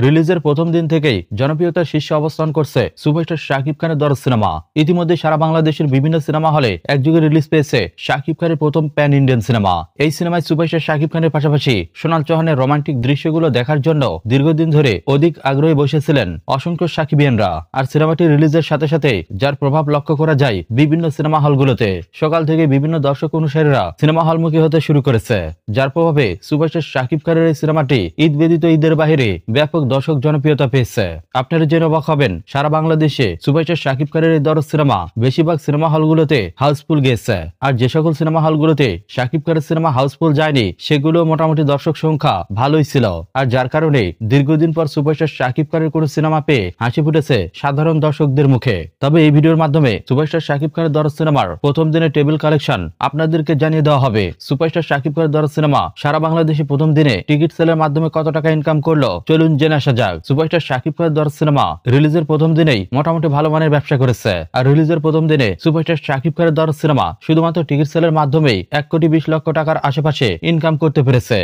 রিলিজের প্রথম দিন থেকেই জনপ্রিয়তার শীর্ষে অবস্থান করছে সুপারস্টার শাকিব খানের দরদ সিনেমা। ইতিমধ্যে সারা বাংলাদেশের বিভিন্ন সিনেমা হলে একযোগে রিলিজ পেয়েছে শাকিব খানের প্রথম প্যান ইন্ডিয়ান সিনেমা। এই সিনেমায় সুপারস্টার শাকিব খানের পাশাপাশি সোনাল চৌহানের রোমান্টিক দৃশ্যগুলো দেখার জন্য দীর্ঘদিন ধরে অধিক আগ্রহী বসেছিলেন অসংখ্য সাকিবিয়ানরা। আর সিনেমাটি রিলিজের সাথে সাথে যার প্রভাব লক্ষ্য করা যায় বিভিন্ন সিনেমা হলগুলোতে। সকাল থেকে বিভিন্ন দর্শক অনুসারীরা সিনেমা হলমুখী হতে শুরু করেছে, যার প্রভাবে সুপারস্টার শাকিব খানের এই সিনেমাটি ঈদ ব্যতীত ঈদের বাহিরে ব্যাপক দর্শক জনপ্রিয়তা পেয়েছে। আপনারা জেনে অবাক হবেন, সারা বাংলাদেশে সুপারস্টার শাকিব খানের এই দরদ সিনেমা বেশিরভাগ সিনেমা হলগুলোতে হাউসফুল গেছে। আর যে সকল সিনেমা হলগুলোতে শাকিব খানের সিনেমা হাউসফুল যায়নি সেগুলো মোটামুটি দর্শক সংখ্যা ভালোই ছিল। আর যার কারণে দীর্ঘদিন পর সুপারস্টার শাকিব খানের কোন সিনেমা পেয়ে হাসি ফুটেছে সাধারণ দর্শকদের মুখে। তবে এই ভিডিওর মাধ্যমে সুপারস্টার শাকিব খানের দরদ সিনেমার প্রথম দিনের টেবিল কালেকশন আপনাদেরকে জানিয়ে দেওয়া হবে। সুপারস্টার শাকিব খানের দরদ সিনেমা সারা বাংলাদেশে প্রথম দিনে টিকিট সেলের মাধ্যমে কত টাকা ইনকাম করলো চলুন জেনে আসা যাক। সুপারস্টার শাকিব খানের দরদ সিনেমা রিলিজের প্রথম দিনেই মোটামুটি ভালো মানের ব্যবসা করেছে। আর রিলিজের প্রথম দিনে সুপারস্টার শাকিব খানের দরদ সিনেমা শুধুমাত্র টিকিট সেলের মাধ্যমেই 1,20,00,000 টাকার আশেপাশে ইনকাম করতে পেরেছে।